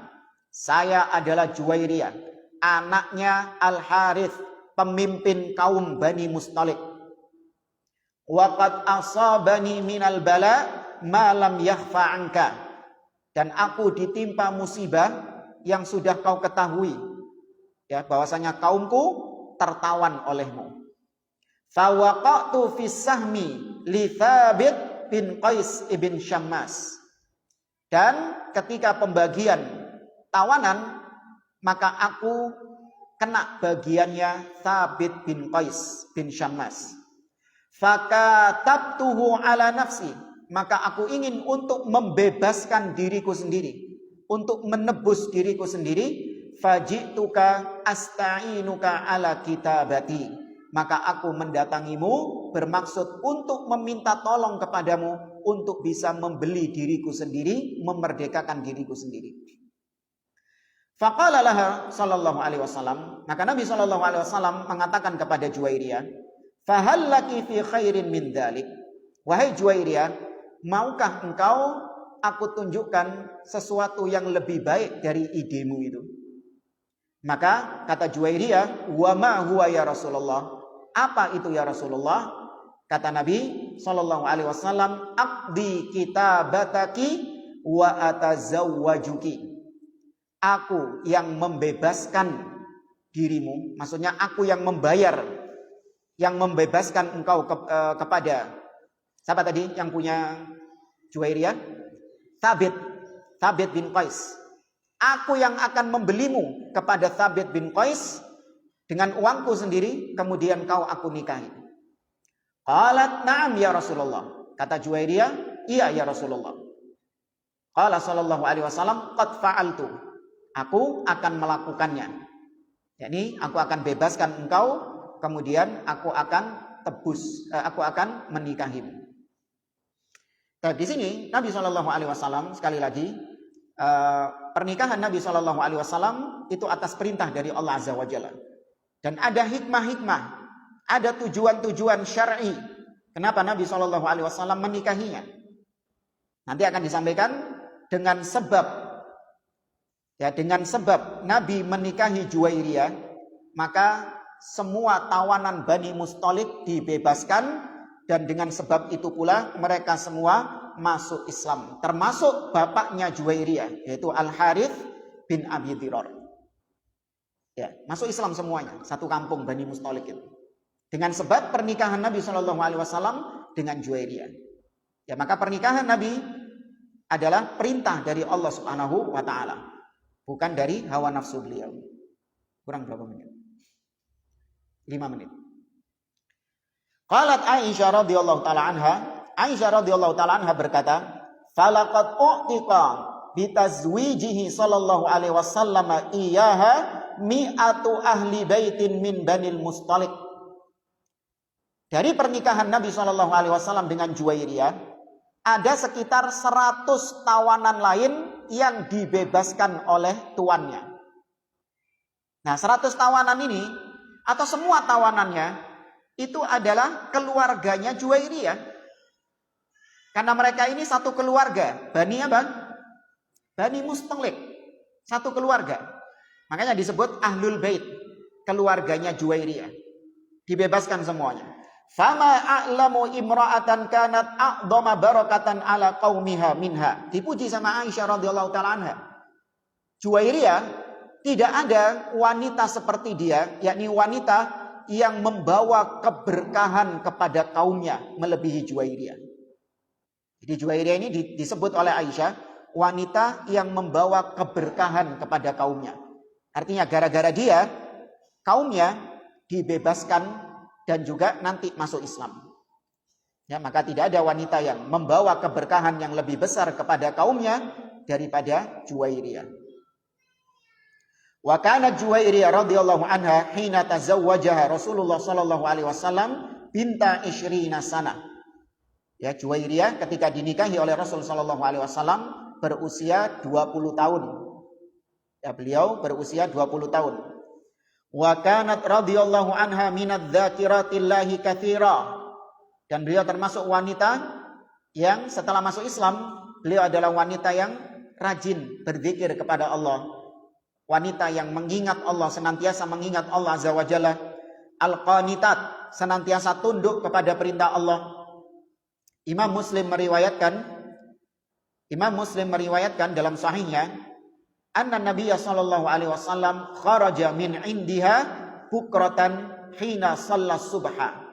saya adalah Juwairiyah, anaknya Al Harith, pemimpin kaum Bani Mustalik. Wa qad asabani minal bala ma lam yakhfa anka. Dan aku ditimpa musibah yang sudah kau ketahui, ya, bahwasanya kaumku tertawan olehmu. Fawaqatu fis sahmi li Thabit bin Qais ibn Syammas. Dan ketika pembagian tawanan, maka aku kena bagiannya Thabit bin Qais bin Syammas. Fakatabtuhu ala nafsi, maka aku ingin untuk membebaskan diriku sendiri, untuk menebus diriku sendiri. Fajituka asta'inuka ala kitabati, maka aku mendatangimu bermaksud untuk meminta tolong kepadamu untuk bisa membeli diriku sendiri, memerdekakan diriku sendiri. Faqala laha sallallahu alaihi wasallam, maka Nabi sallallahu alaihi wasallam mengatakan kepada Juwairiyah, "Fahal laki fi khairin min dzalik?" Wahai Juwairiyah, maukah engkau aku tunjukkan sesuatu yang lebih baik dari idemu itu? Maka kata Juwairiyah, "Wa ma huwa ya Rasulullah?" Apa itu ya Rasulullah? Kata Nabi sallallahu alaihi wasallam, "Aqdi kitabataki wa atazawwajuki." Aku yang membebaskan dirimu, maksudnya aku yang membayar, yang membebaskan engkau kepada siapa tadi yang punya Juwairiyah? Thabit bin Qais. Aku yang akan membelimu kepada Thabit bin Qais dengan uangku sendiri, kemudian kau aku nikahi. Qalat na'am ya Rasulullah. Kata Juwairiyah, iya ya Rasulullah. Qala sallallahu alaihi wasallam, qad fa'altu. Aku akan melakukannya. Jadi aku akan bebaskan engkau, kemudian aku akan aku akan menikahimu. Nah, di sini Nabi sallallahu alaihi wasallam sekali lagi pernikahan Nabi Shallallahu Alaihi Wasallam itu atas perintah dari Allah Azza wa Jalla, dan ada hikmah-hikmah, ada tujuan-tujuan syar'i kenapa Nabi Shallallahu Alaihi Wasallam menikahinya. Nanti akan disampaikan dengan sebab Nabi menikahi Juwairiyah, maka semua tawanan Bani Mustalik dibebaskan, dan dengan sebab itu pula mereka semua masuk Islam, termasuk bapaknya Juwairiyah, yaitu Al-Harith bin Abi Dirar. Ya, masuk Islam semuanya, satu kampung Bani Mustalik itu. Dengan sebab pernikahan Nabi Shallallahu Alaihi Wasallam dengan Juwairiyah. Ya, maka pernikahan Nabi adalah perintah dari Allah Subhanahu wa Ta'ala, bukan dari hawa nafsu beliau. Kurang berapa menit? 5 menit. Qalat Aisyah radhiyallahu taala anha, Aisyah radhiyallahu taala anha berkata, "Falaqad u'tiqa bi tazwijihi sallallahu alaihi wasallam iyyaha mi'atu ahli baitin min Banil Mustalik." Dari pernikahan Nabi sallallahu alaihi wasallam dengan Juwairiyah, ada sekitar 100 tawanan lain yang dibebaskan oleh tuannya. Nah, 100 tawanan ini atau semua tawanannya itu adalah keluarganya Juwairiyah. Karena mereka ini satu keluarga. Bani apa? Bani Mustalik. Satu keluarga. Makanya disebut Ahlul Bait. Keluarganya Juwairiyah. Dibebaskan semuanya. Fama a'lamu imra'atan kanat a'dhama barakatan ala qaumiha minha. Dipuji sama Aisyah radhiyallahu ta'ala anha. Juwairiyah, tidak ada wanita seperti dia, yakni wanita yang membawa keberkahan kepada kaumnya melebihi Juwairiyah. Jadi Juwairiyah ini disebut oleh Aisyah wanita yang membawa keberkahan kepada kaumnya. Artinya gara-gara dia, kaumnya dibebaskan dan juga nanti masuk Islam. Ya, maka tidak ada wanita yang membawa keberkahan yang lebih besar kepada kaumnya daripada Juwairiyah. Wa kanat Juwairiyah radhiyallahu anha hina tazawwajaha Rasulullah sallallahu alaihi wasallam binta 20 sana. Ya, Juwairiyah ketika dinikahi oleh Rasul sallallahu alaihi wasallam berusia 20 tahun. Ya, beliau berusia 20 tahun. Wa kanat radhiyallahu anha minadz dzakiratillahi katsira. Dan beliau termasuk wanita yang setelah masuk Islam, beliau adalah wanita yang rajin berzikir kepada Allah. Wanita yang mengingat Allah, senantiasa mengingat Allah Azza wa Jalla. Al-qanitat, senantiasa tunduk kepada perintah Allah. Imam Muslim meriwayatkan dalam sahihnya, anna Nabiya sallallahu alaihi wasallam kharaja min indiha bukratan hina shallas subha.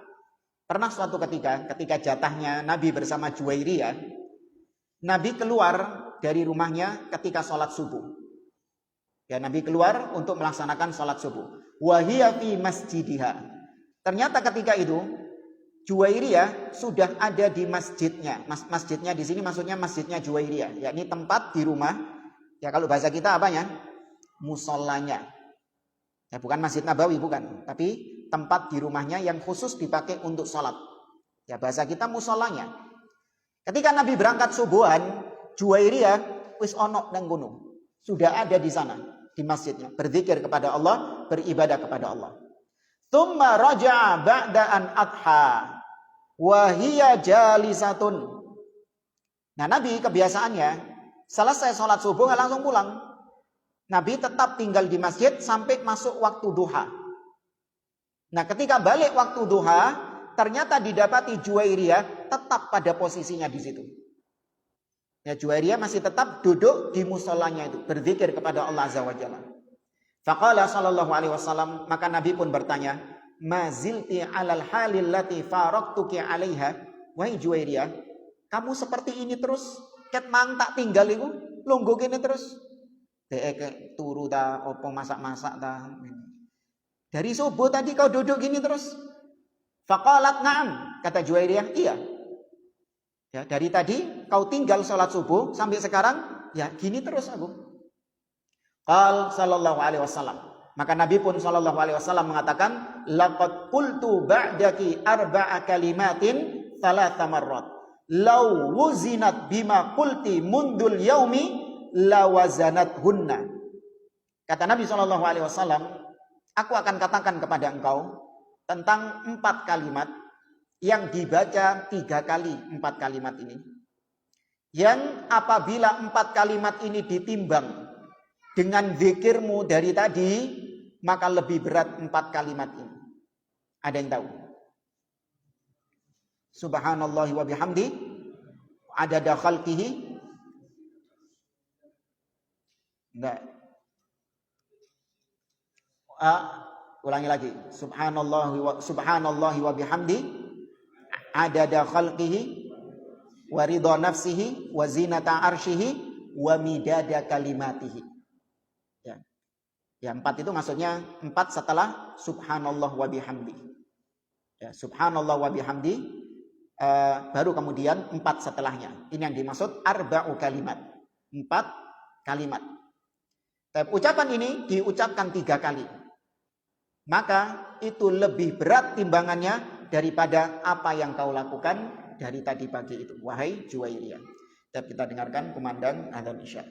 Pernah suatu ketika jatahnya Nabi bersama Juwairiyah, Nabi keluar dari rumahnya ketika sholat subuh. Ya, Nabi keluar untuk melaksanakan sholat subuh. Wahia fi masjidiha. Ternyata ketika itu Juwairiyah sudah ada di masjidnya. Masjidnya di sini maksudnya masjidnya Juwairiyah, yakni tempat di rumah. Ya kalau bahasa kita apanya? Musolanya. Ya bukan Masjid Nabawi, bukan, tapi tempat di rumahnya yang khusus dipakai untuk sholat. Ya bahasa kita musolanya. Ketika Nabi berangkat subuhan, Juwairiyah wis ono nang gunung. Sudah ada di sana, di masjidnya, berzikir kepada Allah, beribadah kepada Allah. Tsumma raja'a ba'da an adha wa hiya jalisatun. Nah, Nabi kebiasaannya selesai sholat subuh langsung pulang. Nabi tetap tinggal di masjid sampai masuk waktu duha. Nah, ketika balik waktu duha, ternyata didapati Juwairiyah tetap pada posisinya di situ. Ya, Juwairiyah masih tetap duduk di musolanya itu, berzikir kepada Allah Azza wa Jalla. Faqala sallallahu alaihi wasallam, maka Nabi pun bertanya, "Ma zilti 'alal halil lati faraqtuki 'alaiha?" Wahai Juwairiyah, kamu seperti ini terus? Ket mang tak tinggal iku, lungguh kene terus. Dek turu ta, opo masak-masak ta. Dari subuh tadi kau duduk gini terus? Faqalat na'am, kata Juwairiyah, iya. Ya, dari tadi kau tinggal sholat subuh sampai sekarang, ya gini terus aku. Qal sallallahu alaihi wasallam. Maka Nabi pun sallallahu alaihi wasallam mengatakan, laqad qultu ba'daki arba'a kalimatin thalatha marrat. Law wuzinat bima qulti mundul yaumi la wazanat hunna. Kata Nabi sallallahu alaihi wasallam, aku akan katakan kepada engkau tentang 4 kalimat yang dibaca 3 kali 4 kalimat ini. Yang apabila 4 kalimat ini ditimbang dengan zikirmu dari tadi, maka lebih berat 4 kalimat ini. Ada yang tahu? Subhanallahi wa bihamdi adada khalqihi. Enggak. Ulangi lagi. Subhanallahi wa bihamdi adada khalqihi wa ridha nafsihi wa zinata arshihi wa midada kalimatihi. Ya, 4 itu maksudnya 4 setelah subhanallah wa bihamdi. Ya, subhanallah wa bihamdi, baru kemudian 4 setelahnya. Ini yang dimaksud arba'u kalimat. 4 kalimat. Tapi ucapan ini diucapkan 3 kali. Maka itu lebih berat timbangannya daripada apa yang kau lakukan dari tadi pagi itu. Wahai Juwairiyah. Dan kita dengarkan kumandang adzan Isya.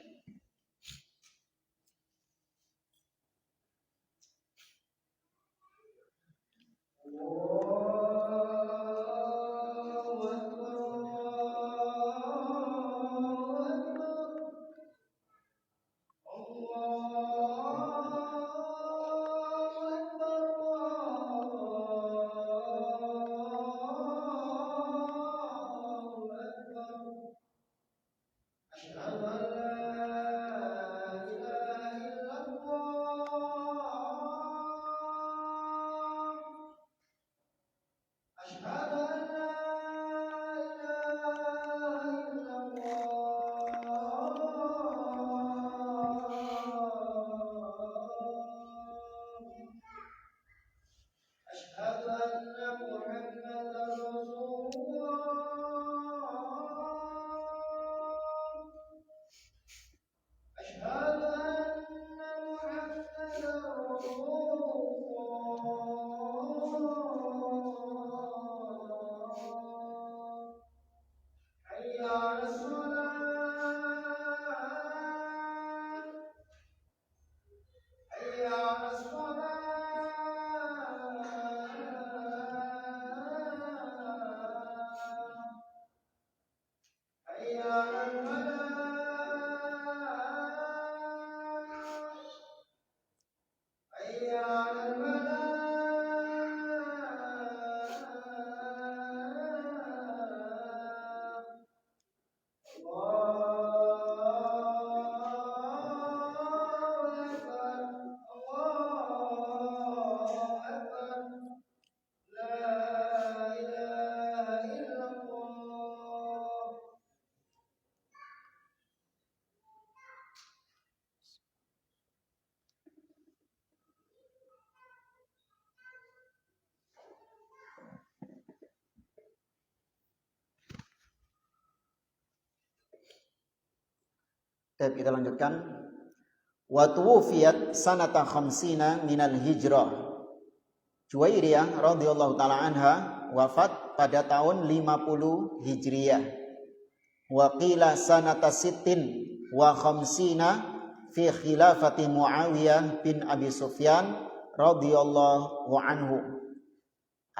Baik, kita lanjutkan. Wa tuwfiyat sanata khamsina minal hijrah. Juwairiyah radhiyallahu taala anha wafat pada tahun 50 Hijriyah. Wa qila sanata sittin wa khamsina fi khilafati Muawiyah bin Abi Sufyan radhiyallahu anhu.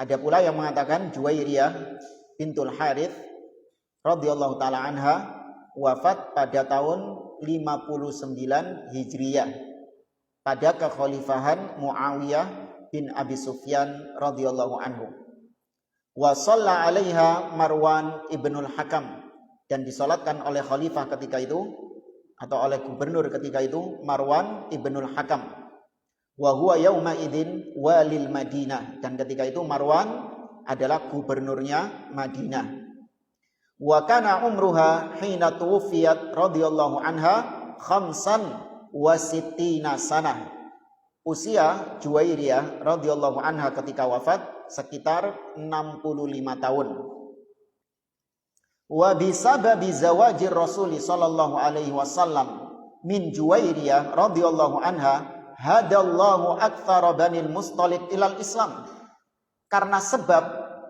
Ada pula yang mengatakan Juwairiyah bintul Harith radhiyallahu taala anha wafat pada tahun 59 Hijriyah pada kekhalifahan Muawiyah bin Abi Sufyan radhiyallahu anhu. Wa shalla 'alaiha Marwan ibnul Hakam, dan disolatkan oleh khalifah ketika itu atau oleh gubernur ketika itu Marwan ibnul Hakam. Wa huwa yauma idzin walil Madinah, dan ketika itu Marwan adalah gubernurnya Madinah. Wa kana umruha hina tuwfiyat radhiyallahu anha khamsan wa sittina sanah. Usia Juwairiyah radhiyallahu anha ketika wafat sekitar 65 tahun. Wa bisababi zawajir Rasul sallallahu alaihi wasallam min Juwairiyah radhiyallahu anha hadallahu aktsara Banil Mustalik ilal Islam. Karena sebab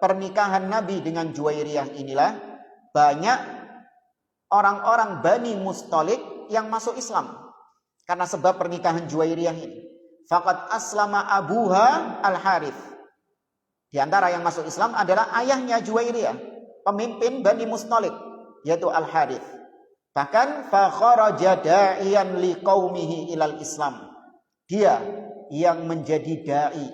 pernikahan Nabi dengan Juwairiyah inilah banyak orang-orang Bani Mustalik yang masuk Islam. Karena sebab pernikahan Juwairiyah ini. Faqad aslama abuha al-Harith. Di antara yang masuk Islam adalah ayahnya Juwairiyah, pemimpin Bani Mustalik, yaitu al-Harith. Bahkan fa kharaja da'iyan liqaumihi ilal Islam. Dia yang menjadi dai.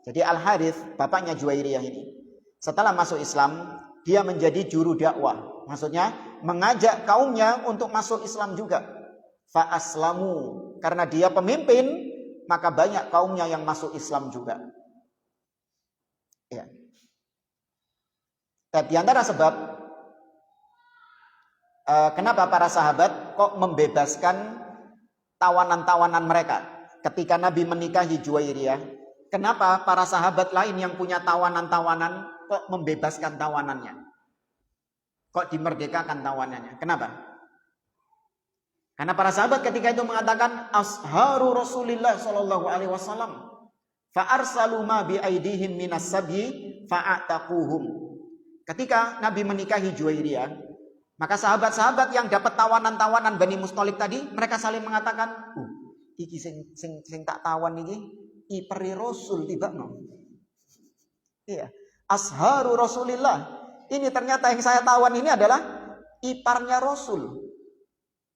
Jadi al-Harith, bapaknya Juwairiyah ini, setelah masuk Islam, dia menjadi juru dakwah. Maksudnya mengajak kaumnya untuk masuk Islam juga. Fa aslamu, karena dia pemimpin, maka banyak kaumnya yang masuk Islam juga. Ya. Dan di antara sebab kenapa para sahabat kok membebaskan tawanan-tawanan mereka ketika Nabi menikahi Juwairiyah, kenapa para sahabat lain yang punya tawanan-tawanan kok membebaskan tawanannya? Kok dimerdekakan tawanannya? Kenapa? Karena para sahabat ketika itu mengatakan asharu Rasulillah sallallahu alaihi wasallam fa arsalu ma bi aidihim minas sabyi fa'ataquhum. Ketika Nabi menikahi Juwairiyah, maka sahabat-sahabat yang dapat tawanan-tawanan Bani Mustalik tadi, mereka saling mengatakan, iki sing tak tawan iki iperi Rasul tibakno. Iya, asharu Rasulillah. Ini ternyata yang saya tawan ini adalah iparnya Rasul.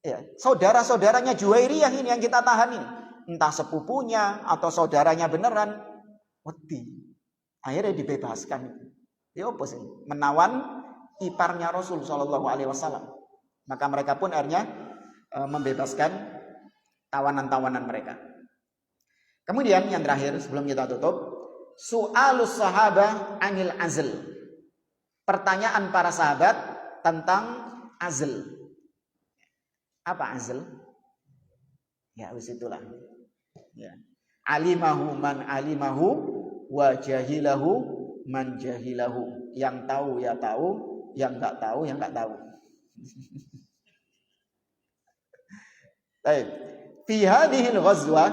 Ya, saudara-saudaranya Juwairiyah ini yang kita tahan ini, entah sepupunya atau saudaranya beneran, wedi. Akhirnya dibebaskan. Ya apa sih? Menawan iparnya Rasul sallallahu alaihi wasallam. Maka mereka pun akhirnya membebaskan tawanan-tawanan mereka. Kemudian yang terakhir sebelum kita tutup, su'alus sahabah anil azl. Pertanyaan para sahabat tentang azl. Apa azl? Ya, wis itulah. Ya. Alimahu man alimahu wa jahilahu man jahilahu. Yang tahu ya tahu, yang enggak tahu ya enggak tahu. Baik. Fi hadhil ghazwah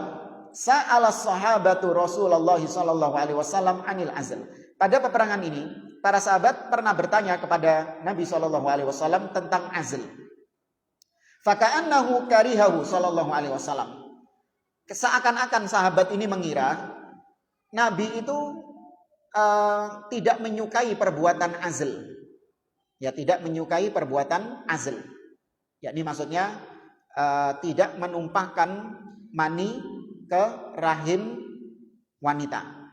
sa'ala sahabatu Rasulullah sallallahu alaihi wasallam anil azl. Pada peperangan ini, para sahabat pernah bertanya kepada Nabi sallallahu alaihi wasallam tentang azl. Faka'annahu karihahu sallallahu alaihi wasallam. Seakan-akan sahabat ini mengira Nabi itu tidak menyukai perbuatan azl. Ya, tidak menyukai perbuatan azl. Yakni maksudnya tidak menumpahkan mani ke rahim wanita.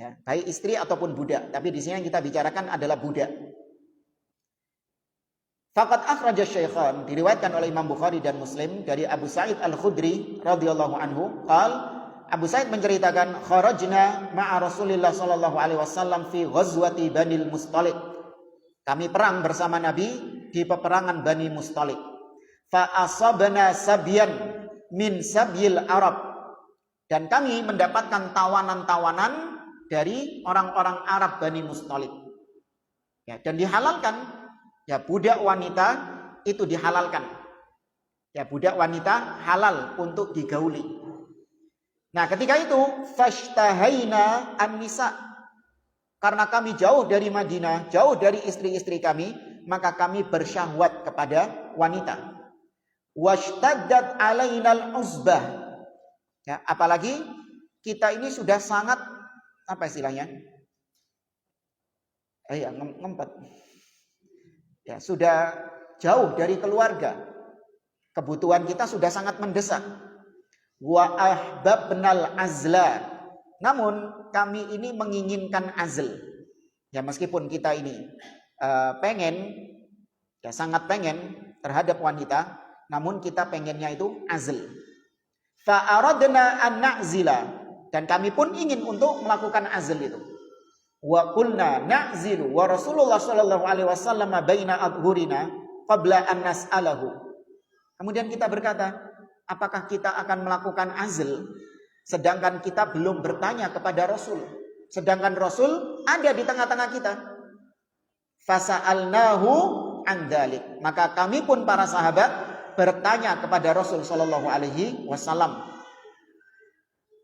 Ya, baik istri ataupun budak. Tapi di sini yang kita bicarakan adalah budak. Faqad akhraja Syaikhan, diriwayatkan oleh Imam Bukhari dan Muslim dari Abu Sa'id Al-Khudri radhiyallahu anhu, Abu Sa'id menceritakan kharajna ma'a Rasulillah sallallahu alaihi wasallam fi ghazwati Banil Mustalik. Kami perang bersama Nabi di peperangan Bani Mustalik. Fa asabna sabyan min sabyil Arab. Dan kami mendapatkan tawanan-tawanan dari orang-orang Arab Bani Mustalik. Ya, dan dihalalkan. Ya, budak wanita itu dihalalkan. Ya, budak wanita halal untuk digauli. Nah, ketika itu fashtahaina an-nisa. Karena kami jauh dari Madinah, jauh dari istri-istri kami, maka kami bersyahwat kepada wanita. Washtaddat alainal uzbah. Ya, apalagi kita ini sudah sangat apa istilahnya? Ngempet. Ya, sudah jauh dari keluarga. Kebutuhan kita sudah sangat mendesak. Wa ahbabnal azla. Namun kami ini menginginkan azl. Ya, meskipun kita ini pengen, ya sangat pengen terhadap wanita, namun kita pengennya itu azl. Fa'aradna an na'zila, dan kami pun ingin untuk melakukan azl itu. Wa qulna na'zilu wa Rasulullah sallallahu alaihi wasallam baina adhurina qabla an nas'alahu. Kemudian kita berkata, apakah kita akan melakukan azl sedangkan kita belum bertanya kepada Rasul, sedangkan Rasul ada di tengah-tengah kita. Fasa'alnahu an dzalik, maka kami pun para sahabat bertanya kepada Rasul sallallahu alaihi wasallam.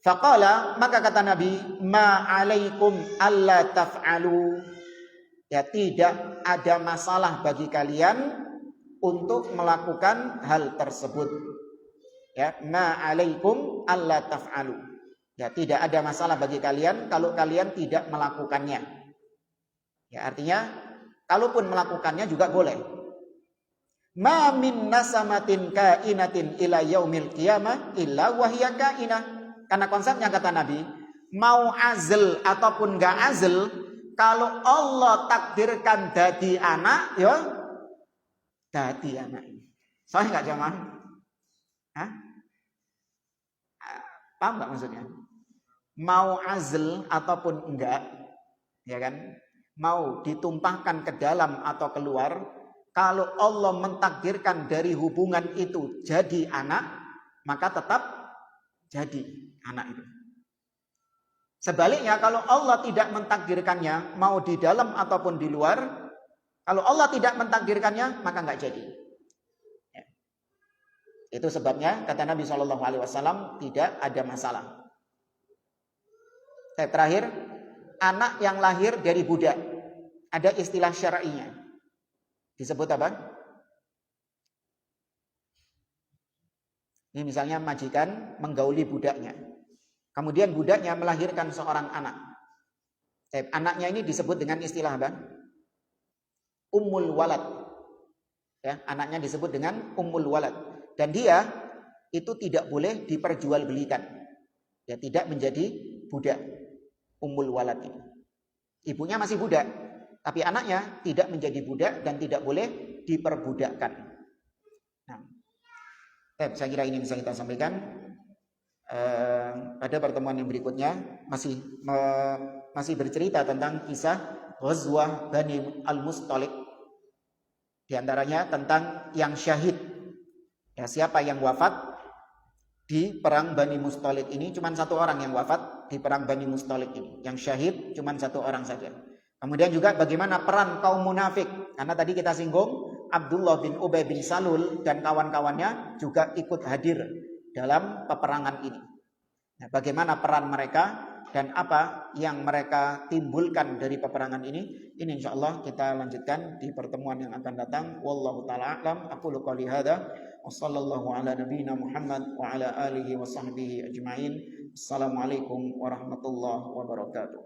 Faqala, maka kata Nabi, ma alaikum alla taf'alu. Ya, tidak ada masalah bagi kalian untuk melakukan hal tersebut. Ya, ma alaikum alla taf'alu. Ya, tidak ada masalah bagi kalian kalau kalian tidak melakukannya. Ya, artinya kalaupun melakukannya juga boleh. Ma min nasamatin kainatin ila yaumil qiyamah illa wahya kainah. Karena konsepnya kata Nabi, mau azl ataupun enggak azl, kalau Allah takdirkan dadi anak, ya dadi anak. Soalnya enggak jamaah? Hah? Paham enggak maksudnya? Mau azl ataupun enggak, ya kan? Mau ditumpahkan ke dalam atau keluar, kalau Allah mentakdirkan dari hubungan itu jadi anak, maka tetap jadi anak itu. Sebaliknya kalau Allah tidak mentakdirkannya, mau di dalam ataupun di luar, kalau Allah tidak mentakdirkannya, maka enggak jadi. Ya. Itu sebabnya kata Nabi SAW tidak ada masalah. Terakhir, anak yang lahir dari budak, ada istilah syar'inya. Disebut apa? Ini misalnya majikan menggauli budaknya. Kemudian budaknya melahirkan seorang anak. Anaknya ini disebut dengan istilah apa? Ummul walad. Ya, anaknya disebut dengan ummul walad. Dan dia itu tidak boleh diperjualbelikan. Ya, tidak menjadi budak. Ummul walad ini. Ibunya masih budak, tapi anaknya tidak menjadi budak dan tidak boleh diperbudakkan. Nah, saya kira ini bisa kita sampaikan. Pada pertemuan yang berikutnya masih bercerita tentang kisah Ghazwah Bani Al-Mustalik. Di antaranya tentang yang syahid. Ya, siapa yang wafat di perang Bani Mustalik ini? Cuma satu orang yang wafat di perang Bani Mustalik ini. Yang syahid cuma satu orang saja. Kemudian juga bagaimana peran kaum munafik. Karena tadi kita singgung Abdullah bin Ubay bin Salul dan kawan-kawannya juga ikut hadir dalam peperangan ini. Nah, bagaimana peran mereka dan apa yang mereka timbulkan dari peperangan ini insya Allah kita lanjutkan di pertemuan yang akan datang. Wallahu ta'ala a'lam. Aqulu qouli hadza wa sallallahu ala nabiyyina Muhammad wa ala alihi wa sahbihi ajma'in. Assalamualaikum warahmatullahi wabarakatuh.